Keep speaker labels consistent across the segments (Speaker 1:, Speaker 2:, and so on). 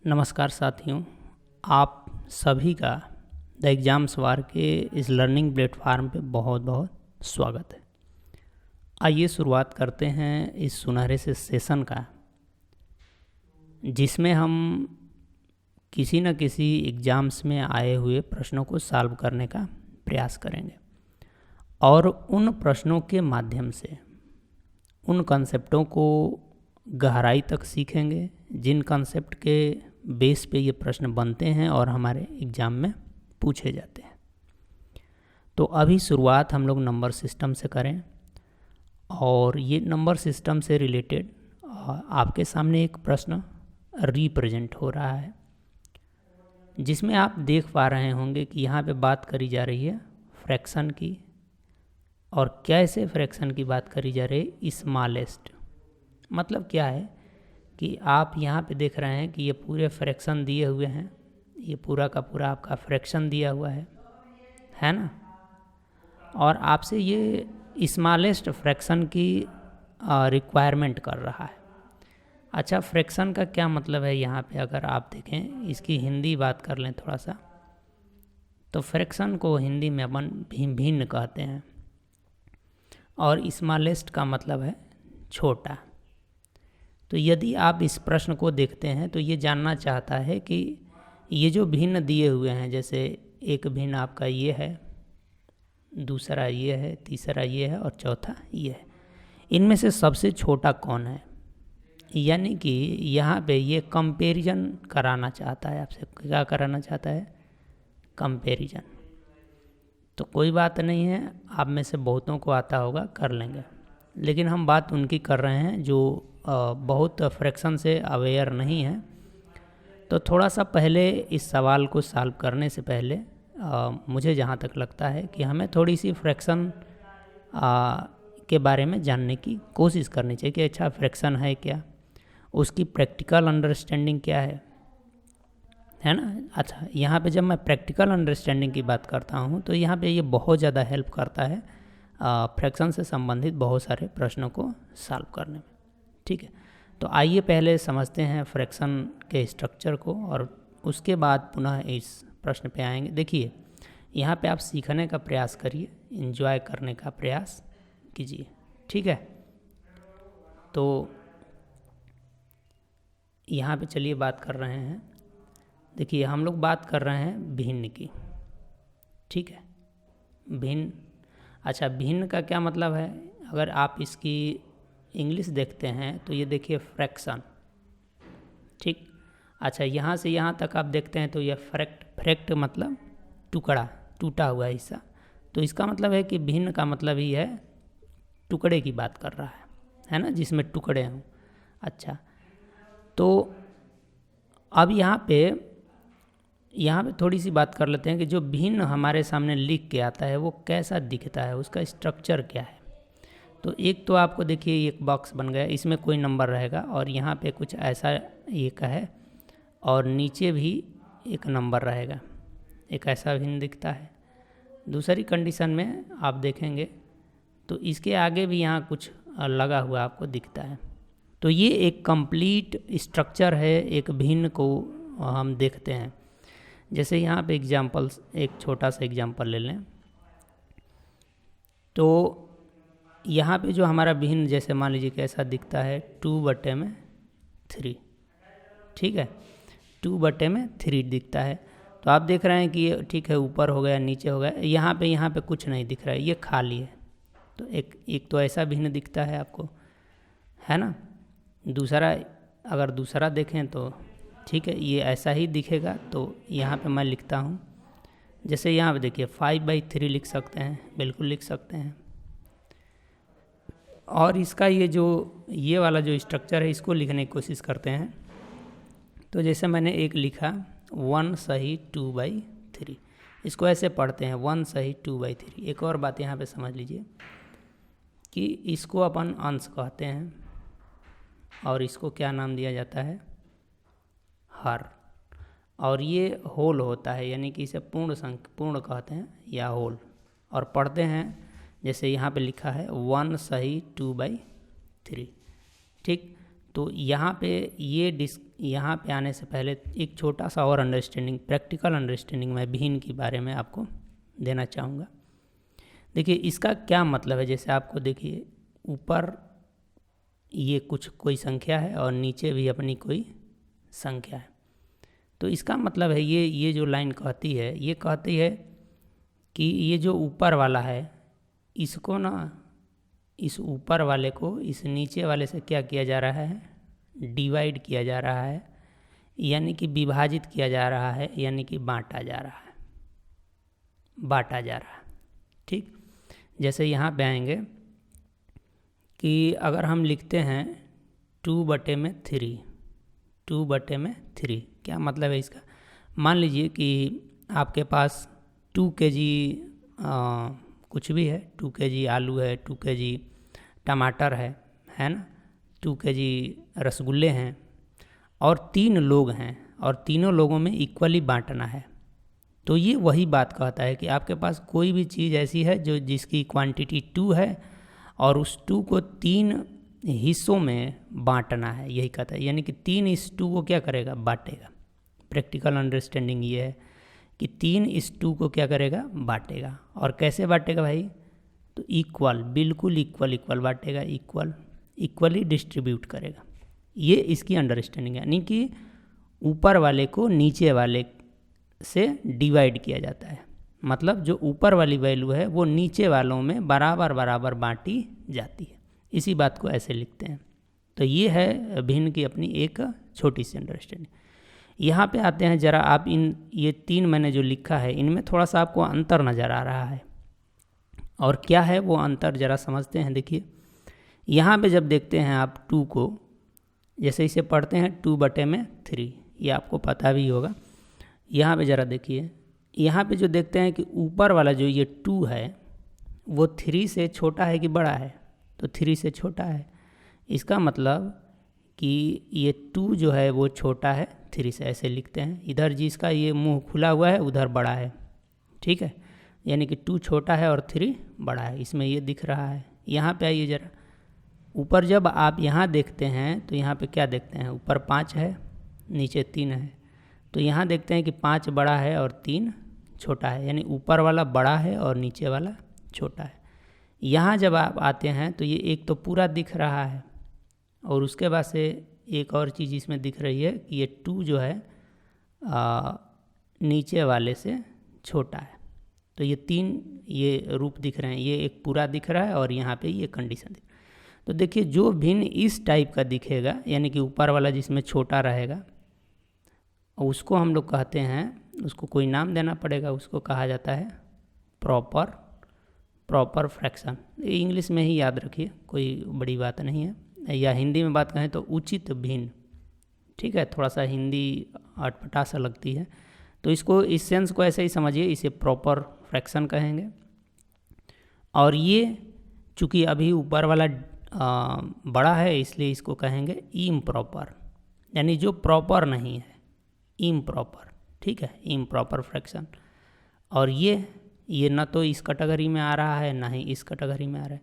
Speaker 1: नमस्कार साथियों, आप सभी का द एग्ज़ाम्स वार के इस लर्निंग प्लेटफार्म पे बहुत बहुत स्वागत है। आइए शुरुआत करते हैं इस सुनहरे से सेशन का, जिसमें हम किसी न किसी एग्ज़ाम्स में आए हुए प्रश्नों को सॉल्व करने का प्रयास करेंगे और उन प्रश्नों के माध्यम से उन कंसेप्टों को गहराई तक सीखेंगे जिन कंसेप्ट के बेस पे ये प्रश्न बनते हैं और हमारे एग्ज़ाम में पूछे जाते हैं। तो अभी शुरुआत हम लोग नंबर सिस्टम से करें और ये नंबर सिस्टम से रिलेटेड आपके सामने एक प्रश्न रिप्रेजेंट हो रहा है, जिसमें आप देख पा रहे होंगे कि यहाँ पे बात करी जा रही है फ्रैक्शन की। और कैसे फ्रैक्शन की बात करी जा रही है? स्मॉलेस्ट मतलब क्या है कि आप यहाँ पे देख रहे हैं कि ये पूरे फ्रैक्शन दिए हुए हैं, ये पूरा का पूरा आपका फ्रैक्शन दिया हुआ है ना। और आपसे ये स्मॉलेस्ट फ्रैक्शन की रिक्वायरमेंट कर रहा है। अच्छा, फ्रैक्शन का क्या मतलब है? यहाँ पे अगर आप देखें, इसकी हिंदी बात कर लें थोड़ा सा, तो फ्रैक्शन को हिंदी में अपन भिन्न कहते हैं और स्मॉलेस्ट का मतलब है छोटा। तो यदि आप इस प्रश्न को देखते हैं तो ये जानना चाहता है कि ये जो भिन्न दिए हुए हैं, जैसे एक भिन्न आपका ये है, दूसरा ये है, तीसरा ये है और चौथा ये है, इनमें से सबसे छोटा कौन है? यानी कि यहाँ पे ये कंपैरिजन कराना चाहता है आपसे। क्या कराना चाहता है? कंपैरिजन। तो कोई बात नहीं है, आप में से बहुतों को आता होगा, कर लेंगे, लेकिन हम बात उनकी कर रहे हैं जो बहुत फ्रैक्शन से अवेयर नहीं है। तो थोड़ा सा पहले इस सवाल को सॉल्व करने से पहले मुझे जहाँ तक लगता है कि हमें थोड़ी सी फ्रैक्शन के बारे में जानने की कोशिश करनी चाहिए कि अच्छा फ्रैक्शन है क्या, उसकी प्रैक्टिकल अंडरस्टैंडिंग क्या है ना। अच्छा, यहाँ पे जब मैं प्रैक्टिकल अंडरस्टैंडिंग की बात करता हूँ तो यहाँ पे ये बहुत ज़्यादा हेल्प करता है फ्रैक्शन से संबंधित बहुत सारे प्रश्नों को सॉल्व करने में। ठीक है, तो आइए पहले समझते हैं फ्रैक्शन के स्ट्रक्चर को और उसके बाद पुनः इस प्रश्न पे आएंगे। देखिए, यहाँ पे आप सीखने का प्रयास करिए, एंजॉय करने का प्रयास कीजिए। ठीक है, तो यहाँ पे चलिए बात कर रहे हैं। देखिए, हम लोग बात कर रहे हैं भिन्न की। ठीक है, भिन्न। अच्छा, भिन्न का क्या मतलब है? अगर आप इसकी इंग्लिश देखते हैं तो ये देखिए फ्रैक्शन। ठीक, अच्छा, यहाँ से यहाँ तक आप देखते हैं तो ये फ्रैक्ट मतलब टुकड़ा, टूटा हुआ हिस्सा। तो इसका मतलब है कि भिन्न का मतलब ही है टुकड़े की बात कर रहा है ना, जिसमें टुकड़े हों। अच्छा, तो अब यहाँ पे थोड़ी सी बात कर लेते हैं कि जो भिन्न हमारे सामने लिख के आता है वो कैसा दिखता है, उसका स्ट्रक्चर क्या है। तो एक तो आपको देखिए एक बॉक्स बन गया, इसमें कोई नंबर रहेगा और यहाँ पे कुछ ऐसा एक है और नीचे भी एक नंबर रहेगा, एक ऐसा भिन्न दिखता है। दूसरी कंडीशन में आप देखेंगे तो इसके आगे भी यहाँ कुछ लगा हुआ आपको दिखता है। तो ये एक कंप्लीट स्ट्रक्चर है एक भिन्न को हम देखते हैं। जैसे यहाँ पे एग्जाम्पल्स, एक छोटा सा एग्जाम्पल ले लें तो यहाँ पे जो हमारा भिन्न, जैसे मान लीजिए कैसा दिखता है, 2/3। ठीक है, 2/3 दिखता है। तो आप देख रहे हैं कि ये ठीक है, ऊपर हो गया, नीचे हो गया, यहाँ पे कुछ नहीं दिख रहा है, ये खाली है। तो एक तो ऐसा भिन्न दिखता है आपको, है ना। दूसरा, अगर दूसरा देखें तो ठीक है, ये ऐसा ही दिखेगा। तो यहाँ पे मैं लिखता हूँ, जैसे यहाँ पे देखिए 5/3 लिख सकते हैं, बिल्कुल लिख सकते हैं। और इसका ये वाला जो स्ट्रक्चर है इसको लिखने की कोशिश करते हैं। तो जैसे मैंने एक लिखा 1 सही 2/3, इसको ऐसे पढ़ते हैं 1 सही 2/3। एक और बात यहाँ पे समझ लीजिए कि इसको अपन अंश कहते हैं और इसको क्या नाम दिया जाता है? हर। और ये होल होता है, यानी कि इसे पूर्ण कहते हैं या होल। और पढ़ते हैं जैसे यहाँ पे लिखा है 1 सही 2/3। ठीक, तो यहाँ पे ये यहाँ पे आने से पहले एक छोटा सा और अंडरस्टैंडिंग, प्रैक्टिकल अंडरस्टैंडिंग मैं भिन्न के बारे में आपको देना चाहूँगा। देखिए इसका क्या मतलब है, जैसे आपको देखिए ऊपर ये कुछ कोई संख्या है और नीचे भी अपनी कोई संख्या है, तो इसका मतलब है ये जो लाइन कहती है, ये कहती है कि ये जो ऊपर वाला है इसको ना, इस ऊपर वाले को इस नीचे वाले से क्या किया जा रहा है, डिवाइड किया जा रहा है, यानी कि विभाजित किया जा रहा है, यानी कि बांटा जा रहा है, बांटा जा रहा है। ठीक, जैसे यहाँ पे आएंगे कि अगर हम लिखते हैं 2/3, 2/3, क्या मतलब है इसका। मान लीजिए कि आपके पास 2 kg कुछ भी है, 2 kg आलू है, 2 kg टमाटर है ना, 2 kg रसगुल्ले हैं, और 3 लोग हैं और तीनों लोगों में इक्वली बांटना है। तो ये वही बात कहता है कि आपके पास कोई भी चीज़ ऐसी है जो जिसकी क्वांटिटी 2 है और उस 2 को 3 हिस्सों में बांटना है, यही कहता है। यानी कि 3 इस 2 को क्या करेगा, बांटेगा। प्रैक्टिकल अंडरस्टैंडिंग ये है कि 3 इस 2 को क्या करेगा, बांटेगा। और कैसे बांटेगा भाई, तो इक्वल, बिल्कुल इक्वल बांटेगा, इक्वली डिस्ट्रीब्यूट करेगा। ये इसकी अंडरस्टैंडिंग है, यानी कि ऊपर वाले को नीचे वाले से डिवाइड किया जाता है, मतलब जो ऊपर वाली वैल्यू है वो नीचे वालों में बराबर बांटी जाती है। इसी बात को ऐसे लिखते हैं। तो ये है भिन्न की अपनी एक छोटी सी अंडरस्टैंडिंग। यहाँ पे आते हैं ज़रा, आप ये 3 मैंने जो लिखा है इनमें थोड़ा सा आपको अंतर नज़र आ रहा है, और क्या है वो अंतर ज़रा समझते हैं। देखिए यहाँ पे जब देखते हैं आप 2 को, जैसे इसे पढ़ते हैं 2/3, ये आपको पता भी होगा। यहाँ पे ज़रा देखिए, यहाँ पे जो देखते हैं कि ऊपर वाला जो ये 2 है वो 3 से छोटा है कि बड़ा है, तो 3 से छोटा है। इसका मतलब कि ये 2 जो है वो छोटा है 3 से, ऐसे लिखते हैं। इधर जिसका ये मुंह खुला हुआ है उधर बड़ा है, ठीक है, यानी कि 2 छोटा है और 3 बड़ा है, इसमें ये दिख रहा है। यहाँ पे आइए ज़रा, ऊपर जब आप यहाँ देखते हैं तो यहाँ पे क्या देखते हैं, ऊपर 5 है, नीचे 3 है। तो यहाँ देखते हैं कि 5 बड़ा है और 3 छोटा है, यानी ऊपर वाला बड़ा है और नीचे वाला छोटा है। यहाँ जब आप आते हैं तो ये एक तो पूरा दिख रहा है, और उसके बाद से एक और चीज़ इसमें दिख रही है कि ये 2 जो है नीचे वाले से छोटा है। तो ये 3 ये रूप दिख रहे हैं, ये एक पूरा दिख रहा है और यहाँ पे ये कंडीशन दिख रही है। तो देखिए जो भिन्न इस टाइप का दिखेगा, यानी कि ऊपर वाला जिसमें छोटा रहेगा, उसको हम लोग कहते हैं, उसको कोई नाम देना पड़ेगा, उसको कहा जाता है प्रॉपर फ्रैक्शन। इंग्लिश में ही याद रखिए, कोई बड़ी बात नहीं है, या हिंदी में बात कहें तो उचित भिन्न, ठीक है। थोड़ा सा हिंदी अटपटा सा लगती है, तो इसको, इस सेंस को ऐसे ही समझिए, इसे प्रॉपर फ्रैक्शन कहेंगे। और ये चूँकि अभी ऊपर वाला बड़ा है इसलिए इसको कहेंगे इम्प्रॉपर, यानी जो प्रॉपर नहीं है, इम्प्रॉपर, ठीक है, इम्प्रॉपर फ्रैक्शन। और ये ना तो इस कैटेगरी में आ रहा है ना ही इस कैटेगरी में आ रहा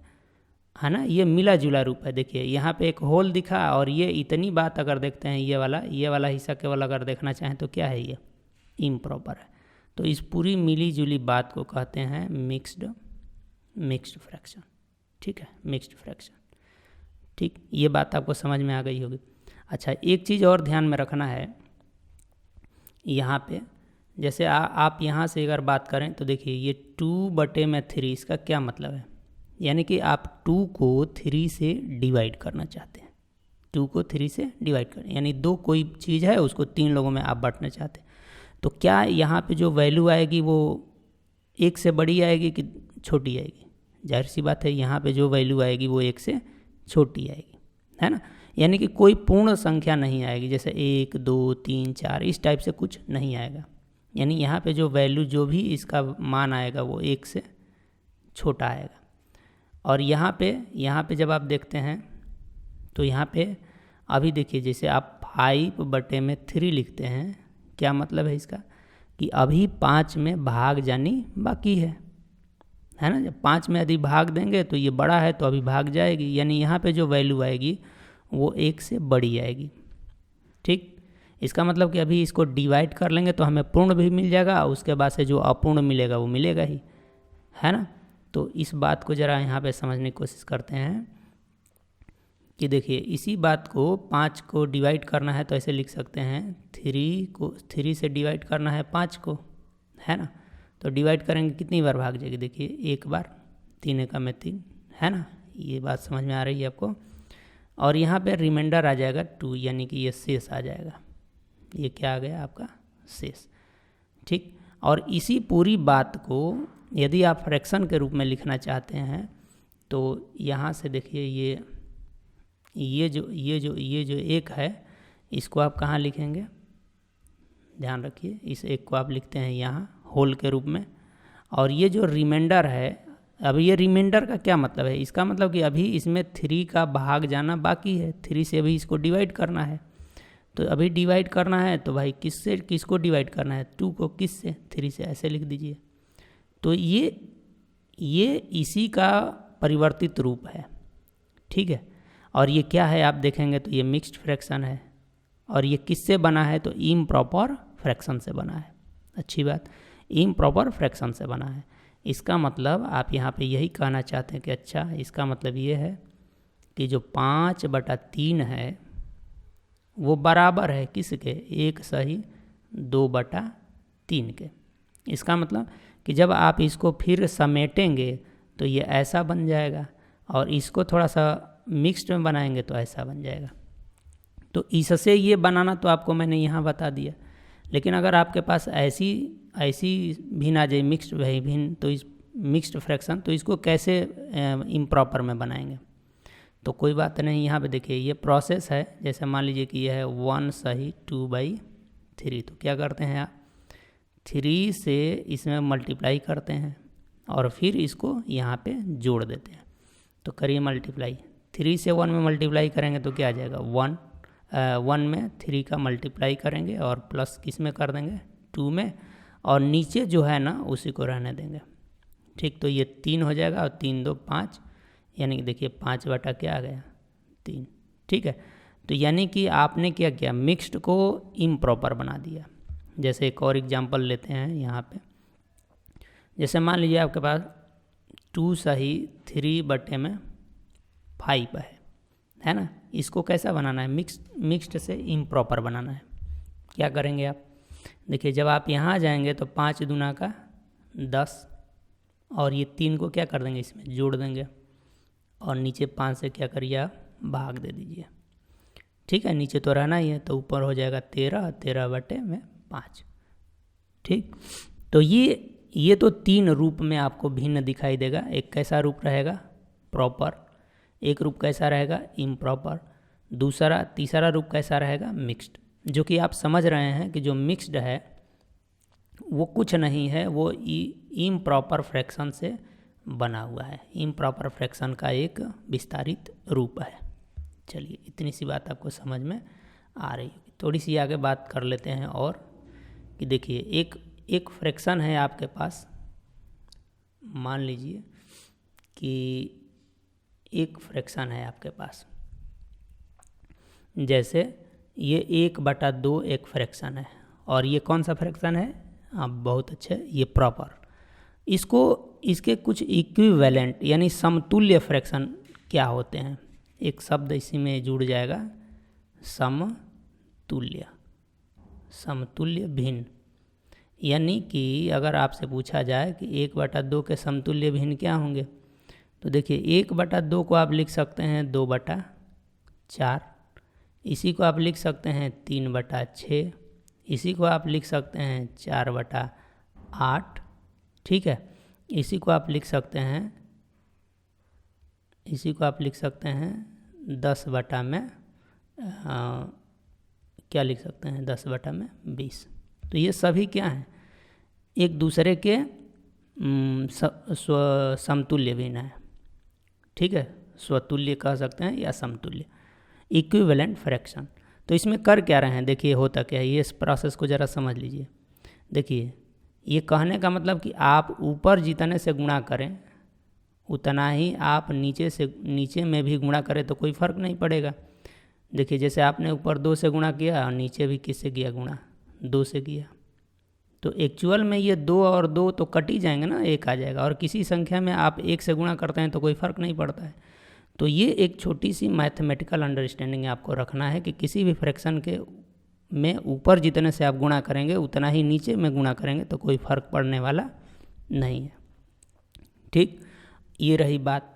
Speaker 1: है ना, ये मिला जुला रूप है। देखिए यहाँ पे एक होल दिखा, और ये इतनी बात अगर देखते हैं, ये वाला हिस्सा केवल अगर देखना चाहें तो क्या है, ये इम्प्रॉपर है। तो इस पूरी मिली जुली बात को कहते हैं मिक्स्ड फ्रैक्शन, ठीक है, मिक्स्ड फ्रैक्शन। ठीक, ये बात आपको समझ में आ गई होगी। अच्छा, एक चीज़ और ध्यान में रखना है यहाँ पे, जैसे आप यहाँ से अगर बात करें तो देखिए ये 2/3, इसका क्या मतलब है, यानी कि आप 2 को 3 से डिवाइड करना चाहते हैं, 2 को 3 से डिवाइड करें, यानी 2 कोई चीज़ है उसको 3 लोगों में आप बांटना चाहते हैं। तो क्या यहाँ पे जो वैल्यू आएगी वो 1 से बड़ी आएगी कि छोटी आएगी? जाहिर सी बात है, यहाँ पे जो वैल्यू आएगी वो 1 से छोटी आएगी, है ना। यानी कि कोई पूर्ण संख्या नहीं आएगी, जैसे 1 2 3 4 इस टाइप से कुछ नहीं आएगा। यानी यहाँ पे जो वैल्यू, जो भी इसका मान आएगा वो 1 से छोटा आएगा। और यहाँ पे जब आप देखते हैं तो यहाँ पे अभी देखिए, जैसे आप 5/3 लिखते हैं, क्या मतलब है इसका, कि अभी 5 में भाग जानी बाकी है ना। जब 5 में यदि भाग देंगे तो ये बड़ा है तो अभी भाग जाएगी, यानी यहाँ पे जो वैल्यू आएगी वो 1 से बड़ी आएगी, ठीक। इसका मतलब कि अभी इसको डिवाइड कर लेंगे तो हमें पूर्ण भी मिल जाएगा, उसके बाद से जो अपूर्ण मिलेगा वो मिलेगा ही, है ना। तो इस बात को ज़रा यहाँ पे समझने की कोशिश करते हैं कि देखिए इसी बात को 5 को डिवाइड करना है तो ऐसे लिख सकते हैं, 3 से डिवाइड करना है 5 को, है ना। तो डिवाइड करेंगे कितनी बार भाग जाएगी, देखिए एक बार, 3 एकम में 3, है ना। ये बात समझ में आ रही है आपको। और यहाँ पे रिमाइंडर आ जाएगा 2, यानी कि ये शेष आ जाएगा, ये क्या आ गया आपका शेष, ठीक। और इसी पूरी बात को यदि आप फ्रैक्शन के रूप में लिखना चाहते हैं तो यहाँ से देखिए ये जो एक है इसको आप कहाँ लिखेंगे, ध्यान रखिए, इस एक को आप लिखते हैं यहाँ होल के रूप में। और ये जो रिमाइंडर है, अब ये रिमाइंडर का क्या मतलब है, इसका मतलब कि अभी इसमें 3 का भाग जाना बाकी है, 3 से अभी इसको डिवाइड करना है। तो अभी डिवाइड करना है तो भाई किसको डिवाइड करना है, 2 को, किस से, 3 से, ऐसे लिख दीजिए। तो ये इसी का परिवर्तित रूप है, ठीक है। और ये क्या है आप देखेंगे तो ये मिक्स्ड फ्रैक्शन है, और ये किससे बना है तो इम्प्रॉपर फ्रैक्शन से बना है। अच्छी बात, इम्प्रॉपर फ्रैक्शन से बना है। इसका मतलब आप यहाँ पे यही कहना चाहते हैं कि अच्छा, इसका मतलब ये है कि जो 5/3 है वो बराबर है किसके, 1/2/3 के। इसका मतलब कि जब आप इसको फिर समेटेंगे तो ये ऐसा बन जाएगा, और इसको थोड़ा सा मिक्स्ड में बनाएंगे तो ऐसा बन जाएगा। तो इससे ये बनाना तो आपको मैंने यहाँ बता दिया, लेकिन अगर आपके पास ऐसी भिन्न आ जाए, मिक्स्ड भिन्न, तो इस मिक्स्ड फ्रैक्शन, तो इसको कैसे इम्प्रॉपर में बनाएंगे। तो कोई बात नहीं, यहाँ पे देखिए ये प्रोसेस है। जैसे मान लीजिए कि यह है 1/2/3, तो क्या करते हैं आप, 3 से इसमें मल्टीप्लाई करते हैं और फिर इसको यहाँ पे जोड़ देते हैं। तो करिए मल्टीप्लाई, 3 से 1 में मल्टीप्लाई करेंगे तो क्या आ जाएगा, 1 में 3 का मल्टीप्लाई करेंगे और प्लस किस में कर देंगे, 2 में, और नीचे जो है ना उसी को रहने देंगे, ठीक। तो ये 3 हो जाएगा, और 3 2 5, यानी कि देखिए 5 क्या आ गया, 3, ठीक है। तो यानी कि आपने क्या किया, मिक्स्ड को इम्प्रॉपर बना दिया। जैसे एक और एग्जांपल लेते हैं यहाँ पे, जैसे मान लीजिए आपके पास 2/3/5 है ना। इसको कैसा बनाना है, मिक्स्ड से इम्प्रॉपर बनाना है। क्या करेंगे आप, देखिए जब आप यहाँ जाएंगे तो 5 दूना का 10, और ये 3 को क्या कर देंगे, इसमें जोड़ देंगे, और नीचे 5 से क्या करिए आप भाग दे दीजिए, ठीक है। नीचे तो रहना ही है, तो ऊपर हो जाएगा 13/5, ठीक। तो ये तो 3 रूप में आपको भिन्न दिखाई देगा। एक कैसा रूप रहेगा, प्रॉपर, एक रूप कैसा रहेगा, इम्प्रॉपर, तीसरा रूप कैसा रहेगा, मिक्स्ड। जो कि आप समझ रहे हैं कि जो मिक्स्ड है वो कुछ नहीं है, वो इम्प्रॉपर फ्रैक्शन से बना हुआ है, इम्प्रॉपर फ्रैक्शन का एक विस्तारित रूप है। चलिए, इतनी सी बात आपको समझ में आ रही होगी। थोड़ी सी आगे बात कर लेते हैं और कि देखिए एक फ्रैक्शन है आपके पास, मान लीजिए कि एक फ्रैक्शन है आपके पास, जैसे ये 1/2 एक फ्रैक्शन है, और ये कौन सा फ्रैक्शन है, आप बहुत अच्छे, ये प्रॉपर। इसके कुछ इक्विवेलेंट यानी समतुल्य फ्रैक्शन क्या होते हैं, एक शब्द इसी में जुड़ जाएगा, समतुल्य भिन्न। यानी कि अगर आपसे पूछा जाए कि 1/2 के समतुल्य भिन्न क्या होंगे, तो देखिए 1/2 को आप लिख सकते हैं 2/4, इसी को आप लिख सकते हैं 3/6, इसी को आप लिख सकते हैं 4/8, ठीक है। इसी को आप लिख सकते हैं 10/20, क्या लिख सकते हैं 10/20। तो ये सभी क्या हैं, एक दूसरे के समतुल्य भिन्न है, ठीक है। स्वतुल्य कह सकते हैं या समतुल्य, इक्विवेलेंट फ्रैक्शन। तो इसमें कर क्या रहे हैं, देखिए होता क्या है, ये इस प्रोसेस को ज़रा समझ लीजिए। देखिए ये कहने का मतलब कि आप ऊपर जितने से गुणा करें उतना ही आप नीचे में भी गुणा करें तो कोई फ़र्क नहीं पड़ेगा। देखिए जैसे आपने ऊपर 2 से गुणा किया और नीचे भी किससे किया गुणा, 2 से किया, तो एक्चुअल में ये 2 और 2 तो कट ही जाएंगे ना, 1 आ जाएगा। और किसी संख्या में आप 1 से गुणा करते हैं तो कोई फ़र्क नहीं पड़ता है। तो ये एक छोटी सी मैथमेटिकल अंडरस्टैंडिंग आपको रखना है कि किसी भी फ्रैक्शन के में ऊपर जितने से आप गुणा करेंगे उतना ही नीचे में गुणा करेंगे तो कोई फ़र्क पड़ने वाला नहीं है। ठीक, ये रही बात।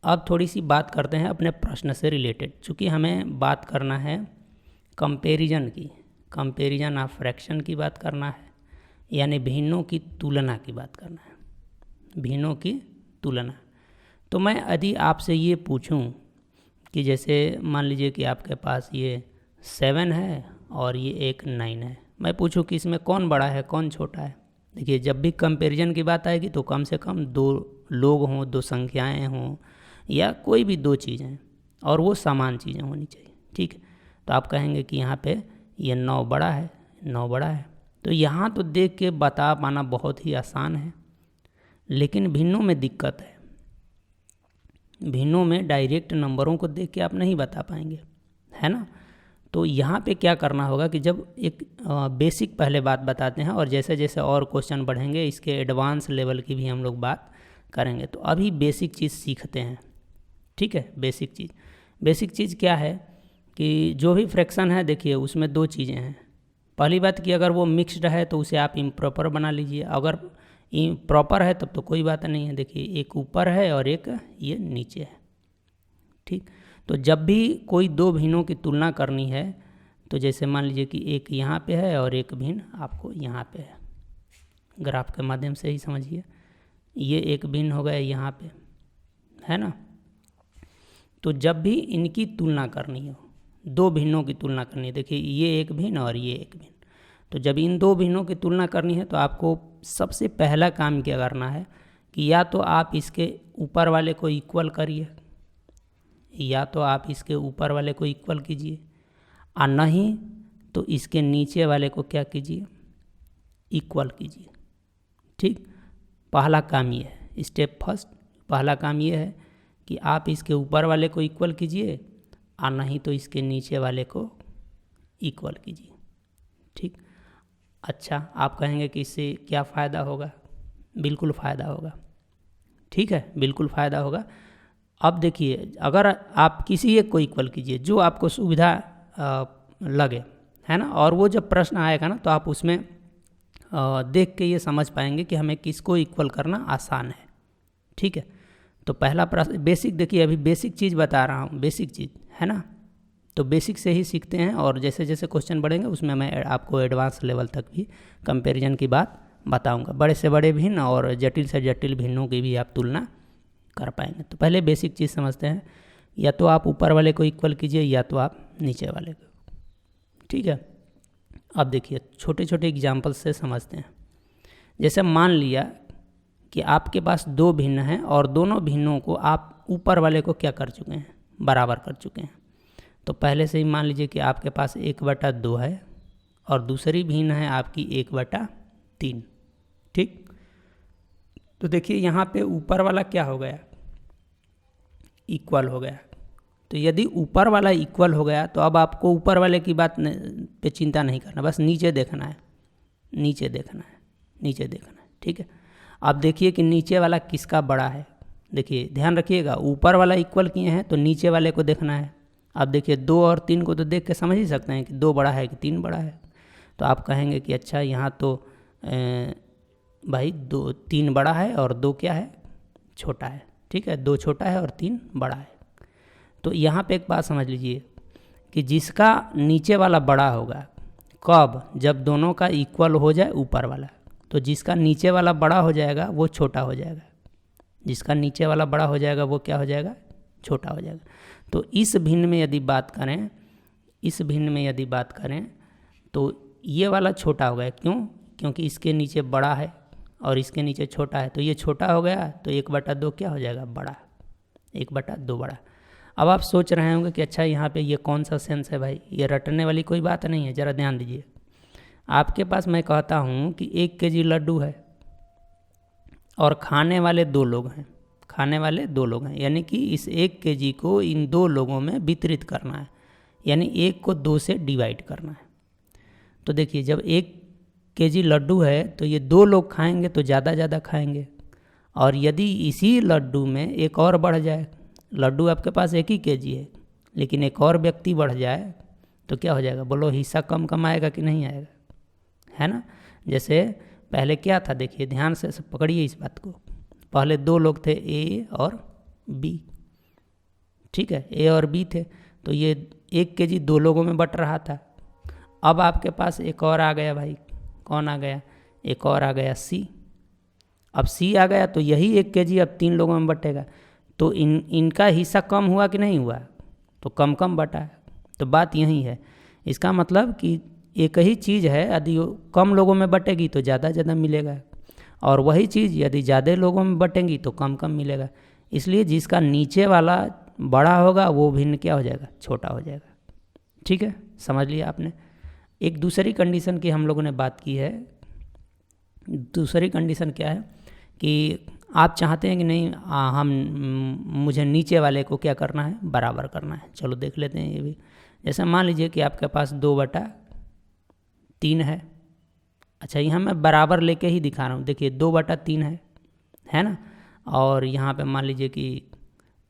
Speaker 1: अब थोड़ी सी बात करते हैं अपने प्रश्न से रिलेटेड, चूँकि हमें बात करना है कंपैरिजन की, कंपैरिजन ऑफ फ्रैक्शन की बात करना है, यानी भिन्नों की तुलना की बात करना है, भिन्नों की तुलना। तो मैं यदि आपसे ये पूछूं कि जैसे मान लीजिए कि आपके पास ये 7 है और ये एक 9 है, मैं पूछूं कि इसमें कौन बड़ा है कौन छोटा है। देखिए जब भी कंपैरिजन की बात आएगी तो कम से कम 2 लोग हों, 2 संख्याएं हों, या कोई भी 2 चीज़ें, और वो समान चीज़ें होनी चाहिए। ठीक है, तो आप कहेंगे कि यहाँ पे ये 9 बड़ा है, 9 बड़ा है, तो यहाँ तो देख के बता पाना बहुत ही आसान है, लेकिन भिन्नों में दिक्कत है। भिन्नों में डायरेक्ट नंबरों को देख के आप नहीं बता पाएंगे, है ना। तो यहाँ पे क्या करना होगा कि जब एक बेसिक पहले बात बताते हैं, और जैसे जैसे और क्वेश्चन बढ़ेंगे इसके एडवांस लेवल की भी हम लोग बात करेंगे। तो अभी बेसिक चीज़ सीखते हैं, ठीक है। बेसिक चीज़ क्या है कि जो भी फ्रैक्शन है देखिए उसमें 2 चीज़ें हैं। पहली बात कि अगर वो मिक्स्ड है तो उसे आप इम्प्रॉपर बना लीजिए, अगर प्रॉपर है तब तो कोई बात नहीं है। देखिए एक ऊपर है और एक ये नीचे है, ठीक। तो जब भी कोई 2 भिन्नों की तुलना करनी है तो जैसे मान लीजिए कि एक यहाँ पे है और एक भिन्न आपको यहाँ पे है, ग्राफ के माध्यम से ही समझिए, ये एक भिन्न हो गया यहाँ पे, है ना। तो जब भी इनकी तुलना करनी हो, 2 भिन्नों की तुलना करनी है, देखिए ये एक भिन्न और ये एक भिन्न, तो जब इन 2 भिन्नों की तुलना करनी है तो आपको सबसे पहला काम क्या करना है कि या तो आप इसके ऊपर वाले को इक्वल करिए, या तो आप इसके ऊपर वाले को इक्वल कीजिए, और नहीं तो इसके नीचे वाले को क्या कीजिए, इक्वल कीजिए, ठीक। पहला काम ये है, स्टेप फर्स्ट, पहला काम ये है कि आप इसके ऊपर वाले को इक्वल कीजिए, और नहीं तो इसके नीचे वाले को इक्वल कीजिए, ठीक। अच्छा, आप कहेंगे कि इससे क्या फ़ायदा होगा? बिल्कुल फ़ायदा होगा, ठीक है, बिल्कुल फ़ायदा होगा। अब देखिए अगर आप किसी एक को इक्वल कीजिए जो आपको सुविधा लगे, है ना, और वो जब प्रश्न आएगा ना तो आप उसमें देख के ये समझ पाएंगे कि हमें किसको इक्वल करना आसान है, ठीक है। तो पहला प्रश्न बेसिक, देखिए अभी बेसिक चीज़ बता रहा हूँ, बेसिक चीज़ है ना, तो बेसिक से ही सीखते हैं, और जैसे जैसे क्वेश्चन बढ़ेंगे उसमें मैं आपको एडवांस लेवल तक भी कंपैरिजन की बात बताऊंगा, बड़े से बड़े भिन्न और जटिल से जटिल भिन्नों की भी आप तुलना कर पाएंगे। तो पहले बेसिक चीज़ समझते हैं, या तो आप ऊपर वाले को इक्वल कीजिए या तो आप नीचे वाले को, ठीक है। अब देखिए छोटे छोटे एग्जाम्पल से समझते हैं। जैसे मान लिया कि आपके पास 2 भिन्न हैं और दोनों भिन्नों को आप ऊपर वाले को क्या कर चुके हैं, बराबर कर चुके हैं। तो पहले से ही मान लीजिए कि आपके पास 1/2 है और दूसरी भिन्न है आपकी 1/3, ठीक। तो देखिए यहाँ पे ऊपर वाला क्या हो गया, इक्वल हो गया। तो यदि ऊपर वाला इक्वल हो गया तो अब आपको ऊपर वाले की बात पे चिंता नहीं करना, बस नीचे देखना है, नीचे देखना है, नीचे देखना है, ठीक है। अब देखिए कि नीचे वाला किसका बड़ा है। देखिए ध्यान रखिएगा, ऊपर वाला इक्वल किए हैं तो नीचे वाले को देखना है। अब देखिए 2 और 3 को तो देख के समझ ही सकते हैं कि 2 बड़ा है कि 3 बड़ा है। तो आप कहेंगे कि अच्छा यहाँ तो भाई 3 बड़ा है और 2 क्या है, छोटा है, ठीक है, 2 छोटा है और 3 बड़ा है। तो यहाँ पे एक बात समझ लीजिए कि जिसका नीचे वाला बड़ा होगा कब, जब दोनों का इक्वल हो जाए ऊपर वाला, तो जिसका नीचे वाला बड़ा हो जाएगा वो छोटा हो जाएगा, जिसका नीचे वाला बड़ा हो जाएगा वो क्या हो जाएगा, छोटा हो जाएगा। तो इस भिन्न में यदि बात करें, इस भिन्न में यदि बात करें तो ये वाला छोटा हो गया, क्यों, क्योंकि इसके नीचे बड़ा है और इसके नीचे छोटा है, तो ये छोटा हो गया, तो 1/2 क्या हो जाएगा, बड़ा, 1/2 बड़ा। अब आप सोच रहे होंगे कि अच्छा यहाँ पे ये कौन सा सेंस है भाई, ये रटने वाली कोई बात नहीं है। ज़रा ध्यान दीजिए, आपके पास मैं कहता हूँ कि 1 kg लड्डू है और खाने वाले 2 लोग हैं, खाने वाले 2 लोग हैं, यानी कि इस 1 kg को इन 2 लोगों में वितरित करना है, यानी 1 को 2 से डिवाइड करना है। तो देखिए जब 1 केजी लड्डू है तो ये 2 लोग खाएंगे तो ज़्यादा खाएंगे, और यदि इसी लड्डू में एक और बढ़ जाए, लड्डू आपके पास 1 ही केजी है लेकिन एक और व्यक्ति बढ़ जाए तो क्या हो जाएगा, बोलो हिस्सा कम आएगा कि नहीं आएगा, है ना। जैसे पहले क्या था, देखिए ध्यान से पकड़िए इस बात को। पहले 2 लोग थे, ए और बी, ठीक है, ए और बी थे, तो ये 1 केजी 2 लोगों में बट रहा था। अब आपके पास एक और आ गया भाई, कौन आ गया, एक और आ गया सी। अब सी आ गया तो यही 1 केजी अब 3 लोगों में बटेगा, तो इनका हिस्सा कम हुआ कि नहीं हुआ, तो कम बटा। तो बात यही है, इसका मतलब कि एक ही चीज़ है, यदि कम लोगों में बटेगी तो ज़्यादा मिलेगा, और वही चीज़ यदि ज़्यादा लोगों में बटेंगी तो कम मिलेगा। इसलिए जिसका नीचे वाला बड़ा होगा वो भिन्न क्या हो जाएगा, छोटा हो जाएगा। ठीक है, समझ लिया आपने। एक दूसरी कंडीशन की हम लोगों ने बात की है। दूसरी कंडीशन क्या है कि आप चाहते हैं कि नहीं मुझे नीचे वाले को क्या करना है, बराबर करना है। चलो देख लेते हैं ये भी। जैसे मान लीजिए कि आपके पास 2/3 है। अच्छा, यहाँ मैं बराबर लेके ही दिखा रहा हूँ। देखिए 2/3 है ना, और यहाँ पे मान लीजिए कि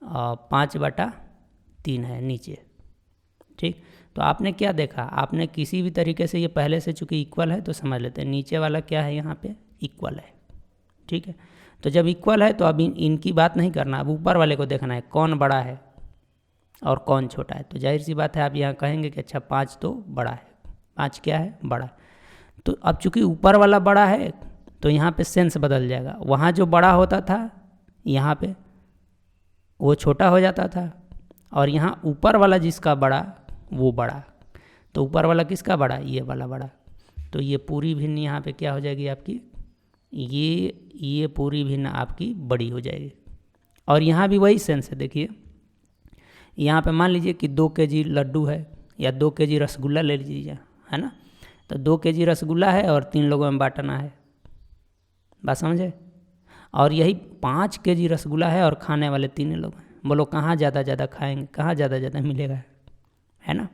Speaker 1: 5/3 है नीचे। ठीक, तो आपने क्या देखा, आपने किसी भी तरीके से, ये पहले से चूँकि इक्वल है तो समझ लेते हैं नीचे वाला क्या है, यहाँ पे इक्वल है। ठीक है, तो जब इक्वल है तो अब इनकी बात नहीं करना, अब ऊपर वाले को देखना है कौन बड़ा है और कौन छोटा है। तो जाहिर सी बात है आप यहाँ कहेंगे कि अच्छा 5 तो बड़ा है, 5 क्या है, बड़ा है। तो अब चूँकि ऊपर वाला बड़ा है तो यहाँ पे सेंस बदल जाएगा। वहाँ जो बड़ा होता था यहाँ पे वो छोटा हो जाता था, और यहाँ ऊपर वाला जिसका बड़ा वो बड़ा। तो ऊपर वाला किसका बड़ा, ये वाला बड़ा। तो ये पूरी भिन्न यहाँ पे क्या हो जाएगी आपकी, ये पूरी भिन्न आपकी बड़ी हो जाएगी। और यहाँ भी वही सेंस है। देखिए यहाँ पे मान लीजिए कि 2 केजी लड्डू है या 2 केजी रसगुल्ला ले लीजिए, है ना। तो 2 केजी रसगुल्ला है और 3 लोगों में बांटना है, बात समझे। और यही 5 केजी रसगुल्ला है और खाने वाले 3 लोग हैं। बोलो कहाँ ज़्यादा खाएंगे, कहाँ ज़्यादा मिलेगा, है ना।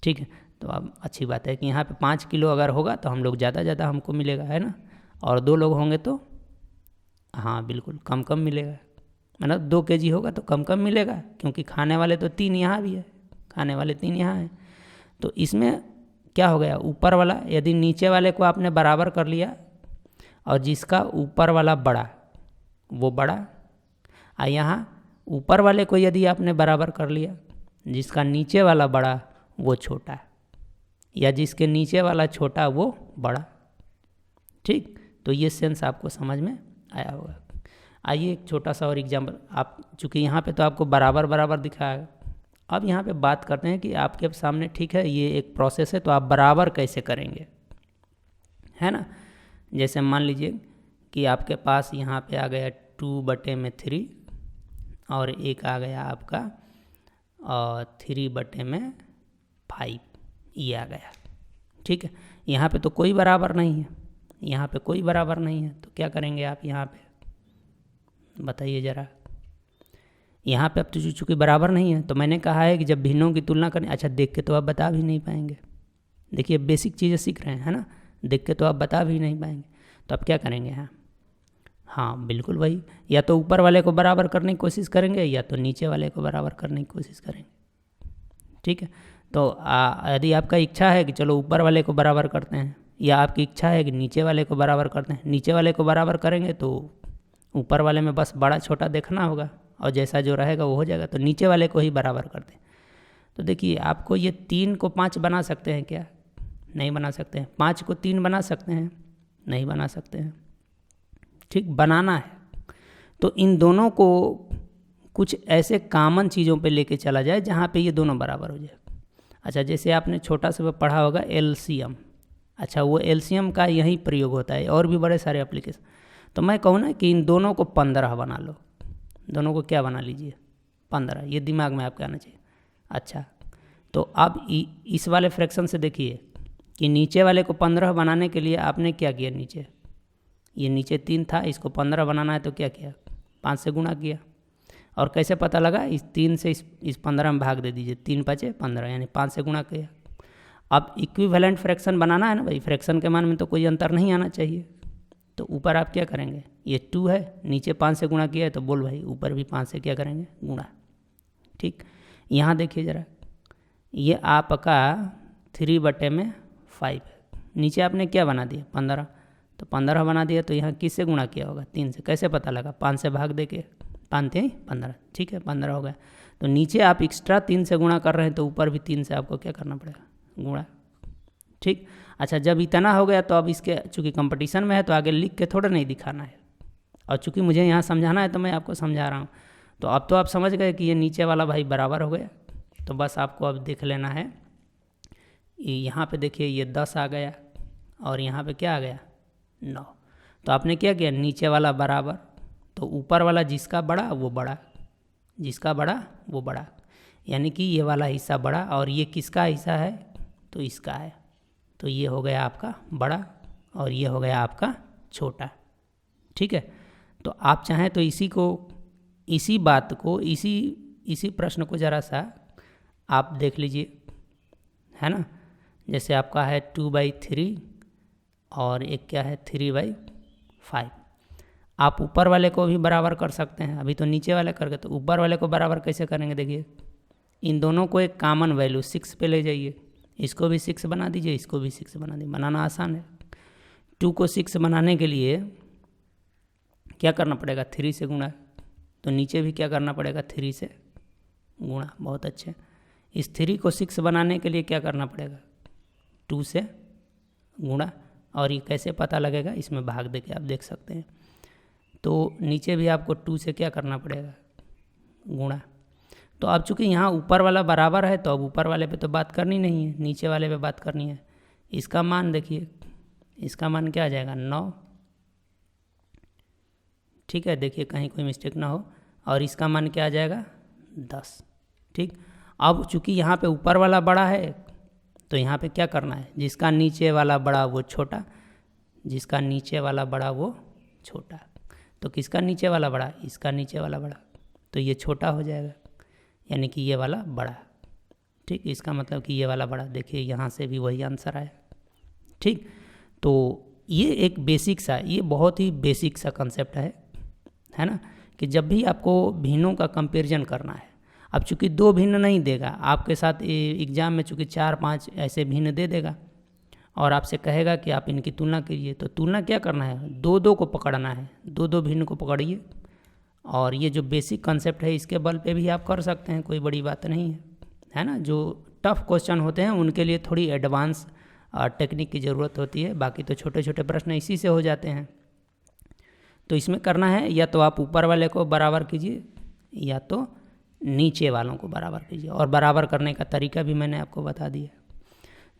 Speaker 1: ठीक है, तो अब अच्छी बात है कि यहाँ पे 5 किलो अगर होगा तो हम लोग ज़्यादा हमको मिलेगा, है ना। और 2 लोग होंगे तो हाँ बिल्कुल कम मिलेगा, मतलब 2 केजी होगा तो कम मिलेगा, क्योंकि खाने वाले तो 3 यहाँ भी है, खाने वाले 3 यहाँ हैं। तो इसमें क्या हो गया, ऊपर वाला यदि नीचे वाले को आपने बराबर कर लिया और जिसका ऊपर वाला बड़ा वो बड़ा, और यहाँ ऊपर वाले को यदि आपने बराबर कर लिया, जिसका नीचे वाला बड़ा वो छोटा, या जिसके नीचे वाला छोटा वो बड़ा। ठीक, तो ये सेंस आपको समझ में आया होगा। आइए एक छोटा सा और एग्जाम्पल, आप चूँकि यहाँ पे तो आपको बराबर दिखाया, अब यहाँ पे बात करते हैं कि आपके सामने, ठीक है, ये एक प्रोसेस है, तो आप बराबर कैसे करेंगे, है ना। जैसे मान लीजिए कि आपके पास यहाँ पे आ गया 2/3 और एक आ गया आपका 3/5, ये आ गया। ठीक है, यहाँ पे तो कोई बराबर नहीं है, यहाँ पे कोई बराबर नहीं है, तो क्या करेंगे आप यहाँ पे बताइए ज़रा। यहाँ पे अब तो चूँकि बराबर नहीं है, तो मैंने कहा है कि जब भिन्नों की तुलना करें, अच्छा देख के तो आप बता भी नहीं पाएंगे। देखिए बेसिक चीज़ें सीख रहे हैं, है ना, देख के तो आप बता भी नहीं पाएंगे। तो अब क्या करेंगे यहाँ, हाँ बिल्कुल वही, या तो ऊपर वाले को बराबर करने की कोशिश करेंगे या तो नीचे वाले को बराबर करने की कोशिश करेंगे। ठीक है, तो यदि आपका इच्छा है कि चलो ऊपर वाले को बराबर करते हैं, या आपकी इच्छा है कि नीचे वाले को बराबर करते हैं, नीचे वाले को बराबर करेंगे तो ऊपर वाले में बस बड़ा छोटा देखना होगा और जैसा जो रहेगा वो हो जाएगा, तो नीचे वाले को ही बराबर करते हैं। तो देखिए आपको ये 3 को 5 बना सकते हैं क्या, नहीं बना सकते हैं। 5 को 3 बना सकते हैं, नहीं बना सकते हैं। ठीक, बनाना है तो इन दोनों को कुछ ऐसे कॉमन चीज़ों पे लेके चला जाए जहाँ पे ये दोनों बराबर हो जाए। अच्छा, जैसे आपने छोटा सा पढ़ा होगा एलसीएम, अच्छा वो एलसीएम का यही प्रयोग होता है, और भी बड़े सारे एप्लीकेशन। तो मैं कहूँ ना कि इन दोनों को 15 बना लो, दोनों को क्या बना लीजिए 15, ये दिमाग में आपके आना चाहिए। अच्छा, तो अब इस वाले फ्रैक्शन से देखिए कि नीचे वाले को 15 बनाने के लिए आपने क्या किया, ये नीचे 3 था, इसको 15 बनाना है तो क्या किया, 5 से गुणा किया। और कैसे पता लगा, इस 3 से इस 15 में भाग दे दीजिए, 3 × 5 = 15, यानी 5 से गुणा किया। अब इक्विवेलेंट फ्रैक्शन बनाना है ना भाई, फ्रैक्शन के मान में तो कोई अंतर नहीं आना चाहिए। तो ऊपर आप क्या करेंगे, ये 2 है, नीचे 5 से गुणा किया है, तो बोल भाई ऊपर भी 5 से क्या करेंगे, गुणा। ठीक, यहाँ देखिए ज़रा, ये आपका 3/5 है, नीचे आपने क्या बना दिया, 15, तो 15 बना दिया, तो यहाँ किससे गुणा किया होगा, 3 से। कैसे पता लगा, 5 से भाग दे के, 5 × 3 = 15, ठीक है, 15 हो गया। तो नीचे आप एक्स्ट्रा 3 से गुणा कर रहे हैं, तो ऊपर भी 3 से आपको क्या करना पड़ेगा, गुणा। ठीक, अच्छा, जब इतना हो गया तो अब इसके चूँकि कंपटीशन में है तो आगे लिख के थोड़ा नहीं दिखाना है, और चूँकि मुझे यहाँ समझाना है तो मैं आपको समझा रहा हूँ। तो अब तो आप समझ गए कि ये नीचे वाला भाई बराबर हो गया, तो बस आपको अब देख लेना है, यहाँ पे देखिए ये 10 आ गया और यहाँ पे क्या आ गया, 9। तो आपने क्या किया, नीचे वाला बराबर, तो ऊपर वाला जिसका बड़ा वो बड़ा, जिसका बड़ा वो बड़ा, यानी कि ये वाला हिस्सा बड़ा और ये किसका हिस्सा है, तो इसका है। तो ये हो गया आपका बड़ा और ये हो गया आपका छोटा। ठीक है, तो आप चाहें तो इसी बात को इसी प्रश्न को ज़रा सा आप देख लीजिए, है ना। जैसे आपका है 2/3 और एक क्या है 3/5। आप ऊपर वाले को भी बराबर कर सकते हैं, अभी तो नीचे वाले करके, तो ऊपर वाले को बराबर कैसे करेंगे, देखिए इन दोनों को एक कॉमन वैल्यू 6 पे ले जाइए, इसको भी 6 बना दीजिए, इसको भी 6 बना दीजिए, बनाना आसान है। 2 को 6 बनाने के लिए क्या करना पड़ेगा, 3 से गुणा, तो नीचे भी क्या करना पड़ेगा, 3 से गुणा। बहुत अच्छे। इस 3 को 6 बनाने के लिए क्या करना पड़ेगा, 2 से गुणा। और ये कैसे पता लगेगा, इसमें भाग दे के आप देख सकते हैं। तो नीचे भी आपको 2 से क्या करना पड़ेगा, गुणा। तो अब चूँकि यहाँ ऊपर वाला बराबर है, तो अब ऊपर वाले पे तो बात करनी नहीं है, नीचे वाले पे बात करनी है। इसका मान देखिए, इसका मान क्या आ जाएगा, 9। ठीक है, देखिए कहीं कोई मिस्टेक ना हो। और इसका मान क्या आ जाएगा, 10। ठीक, अब चूँकि यहाँ पे ऊपर वाला बड़ा है, तो यहाँ पे क्या करना है, जिसका नीचे वाला बड़ा वो छोटा, जिसका नीचे वाला बड़ा वो छोटा। तो किसका नीचे वाला बड़ा, इसका नीचे वाला बड़ा, तो ये छोटा हो जाएगा, यानी कि ये वाला बड़ा। ठीक, इसका मतलब कि ये वाला बड़ा। देखिए यहाँ से भी वही आंसर आया। ठीक, तो ये एक बेसिक सा, ये बहुत ही बेसिक सा कंसेप्ट है ना, कि जब भी आपको भिन्नों का कंपैरिजन करना है, अब चूँकि 2 भिन्न नहीं देगा आपके साथ एग्ज़ाम में, चूँकि 4-5 ऐसे भिन्न दे देगा और आपसे कहेगा कि आप इनकी तुलना कीजिए। तो तुलना क्या करना है, 2-2 को पकड़ना है, 2-2 भिन्न को पकड़िए। और ये जो बेसिक कंसेप्ट है इसके बल पे भी आप कर सकते हैं, कोई बड़ी बात नहीं है ना। जो टफ क्वेश्चन होते हैं उनके लिए थोड़ी एडवांस टेक्निक की ज़रूरत होती है, बाकी तो छोटे छोटे प्रश्न इसी से हो जाते हैं। तो इसमें करना है, या तो आप ऊपर वाले को बराबर कीजिए या तो नीचे वालों को बराबर कीजिए, और बराबर करने का तरीका भी मैंने आपको बता दिया।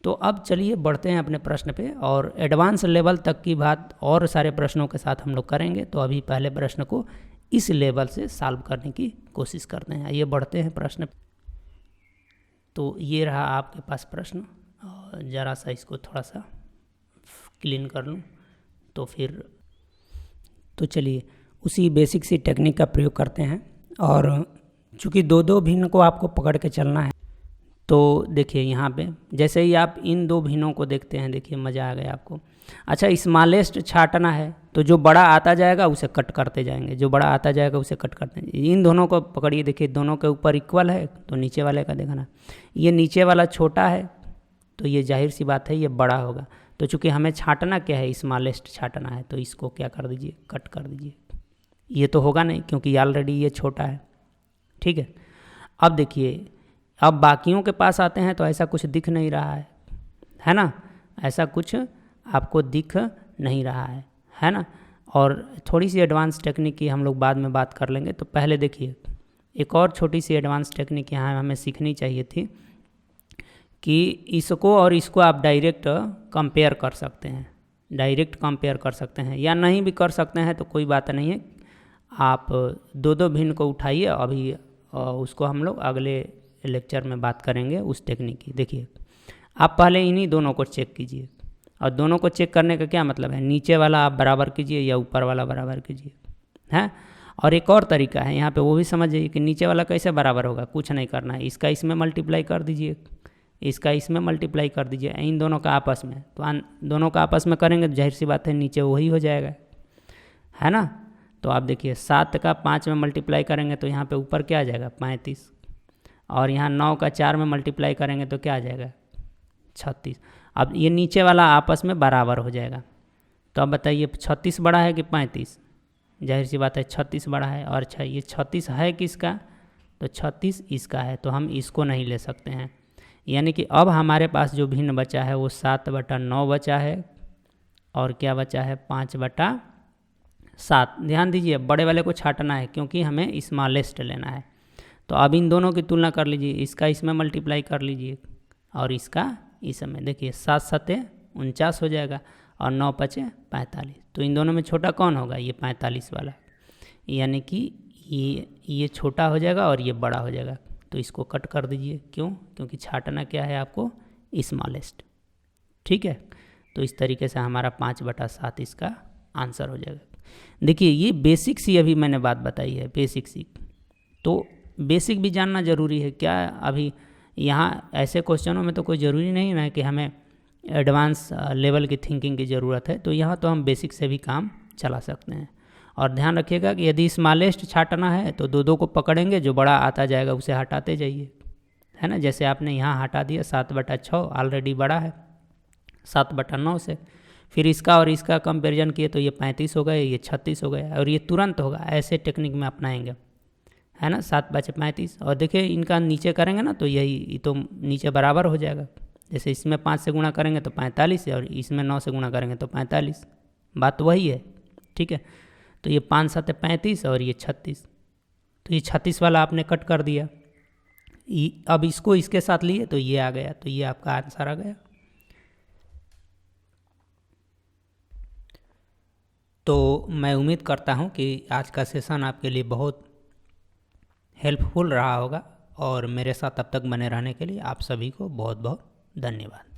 Speaker 1: तो अब चलिए बढ़ते हैं अपने प्रश्न पे, और एडवांस लेवल तक की बात और सारे प्रश्नों के साथ हम लोग करेंगे। तो अभी पहले प्रश्न को इस लेवल से सॉल्व करने की कोशिश करते हैं। आइए बढ़ते हैं प्रश्न। तो ये रहा आपके पास प्रश्न, और ज़रा सा इसको थोड़ा सा क्लीन कर लूँ तो फिर, तो चलिए उसी बेसिक सी टेक्निक का प्रयोग करते हैं। और चूँकि 2-2 भिन्न को आपको पकड़ के चलना है, तो देखिए यहाँ पे जैसे ही आप इन 2 भिन्नों को देखते हैं, देखिए मज़ा आ गया आपको। अच्छा, स्मॉलेस्ट छांटना है, तो जो बड़ा आता जाएगा उसे कट करते जाएंगे, जो बड़ा आता जाएगा उसे कट करते जाएंगे। इन दोनों को पकड़िए, देखिए दोनों के ऊपर इक्वल है, तो नीचे वाले का देखना। ये नीचे वाला छोटा है, तो ये जाहिर सी बात है ये बड़ा होगा। तो चूँकि हमें छांटना क्या है, स्मॉलेस्ट छांटना है, तो इसको क्या कर दीजिए, कट कर दीजिए। ये तो होगा नहीं क्योंकि ऑलरेडी ये छोटा है। ठीक है, अब देखिए, अब बाकियों के पास आते हैं तो ऐसा कुछ दिख नहीं रहा है ना, ऐसा कुछ आपको दिख नहीं रहा है ना। और थोड़ी सी एडवांस टेक्निक की हम लोग बाद में बात कर लेंगे। तो पहले देखिए, एक और छोटी सी एडवांस टेक्निक यहाँ हमें सीखनी चाहिए थी कि इसको और इसको आप डायरेक्ट कंपेयर कर सकते हैं, डायरेक्ट कंपेयर कर सकते हैं, या नहीं भी कर सकते हैं तो कोई बात नहीं है। आप 2-2 भिन्न को उठाइए, अभी उसको हम लोग अगले लेक्चर में बात करेंगे उस टेक्निक की। देखिए, आप पहले इन्हीं दोनों को चेक कीजिए, और दोनों को चेक करने का क्या मतलब है, नीचे वाला आप बराबर कीजिए या ऊपर वाला बराबर कीजिए, हैं। और एक और तरीका है यहाँ पे, वो भी समझ जाइए कि नीचे वाला कैसे बराबर होगा। कुछ नहीं करना है, इसका इसमें मल्टीप्लाई कर दीजिए, इसका इसमें मल्टीप्लाई कर दीजिए, इन दोनों का आपस में। तो दोनों का आपस में करेंगे तो जाहिर सी बात है नीचे वही हो जाएगा, है ना। तो आप देखिए 7 का 5 में मल्टीप्लाई करेंगे तो यहाँ पे ऊपर क्या आ जाएगा 35, और यहाँ 9 का 4 में मल्टीप्लाई करेंगे तो क्या आ जाएगा 36। अब ये नीचे वाला आपस में बराबर हो जाएगा। तो अब बताइए 36 बड़ा है कि 35? जाहिर सी बात है 36 बड़ा है। और अच्छा ये 36 है किसका? तो 36 इसका है, तो हम इसको नहीं ले सकते हैं। यानी कि अब हमारे पास जो भिन्न बचा है वो 7/9 बचा है, और क्या बचा है 5/7। ध्यान दीजिए बड़े वाले को छाटना है क्योंकि हमें स्मॉलेस्ट लेना है। तो अब इन दोनों की तुलना कर लीजिए, इसका इसमें मल्टीप्लाई कर लीजिए और इसका इसमें। देखिए 7 7 49 हो जाएगा और 9 5 45। तो इन दोनों में छोटा कौन होगा? ये 45 वाला। यानी कि ये छोटा हो जाएगा और ये बड़ा हो जाएगा। तो इसको कट कर दीजिए। क्यों? क्योंकि छाटना क्या है आपको? स्मॉलेस्ट। ठीक है, तो इस तरीके से हमारा 5/7 इसका आंसर हो जाएगा। देखिए ये बेसिक सी अभी मैंने बात बताई है, बेसिक सी। तो बेसिक भी जानना ज़रूरी है क्या? अभी यहाँ ऐसे क्वेश्चनों में तो कोई ज़रूरी नहीं है कि हमें एडवांस लेवल की थिंकिंग की ज़रूरत है। तो यहाँ तो हम बेसिक से भी काम चला सकते हैं। और ध्यान रखिएगा कि यदि स्मॉलेस्ट छाटना है तो दो को पकड़ेंगे, जो बड़ा आता जाएगा उसे हटाते जाइए, है ना। जैसे आपने यहाँ हटा दिया 7/6 ऑलरेडी बड़ा है 7/9 से। फिर इसका और इसका कंपैरिजन किए तो ये 35 हो गए, ये 36 हो गए, और ये तुरंत होगा। ऐसे टेक्निक में अपनाएंगे, है ना। 7/35। और देखिए इनका नीचे करेंगे ना तो यही तो नीचे बराबर हो जाएगा। जैसे इसमें 5 से गुणा करेंगे तो 45 है, और इसमें 9 से गुणा करेंगे तो 45। बात तो वही है, ठीक है। तो ये 5 7 35 और ये 36। तो ये 36 वाला आपने कट कर दिया। अब इसको इसके साथ लिए तो ये आ गया, तो ये आपका आंसर आ गया। तो मैं उम्मीद करता हूँ कि आज का सेशन आपके लिए बहुत हेल्पफुल रहा होगा, और मेरे साथ अब तक बने रहने के लिए आप सभी को बहुत बहुत धन्यवाद।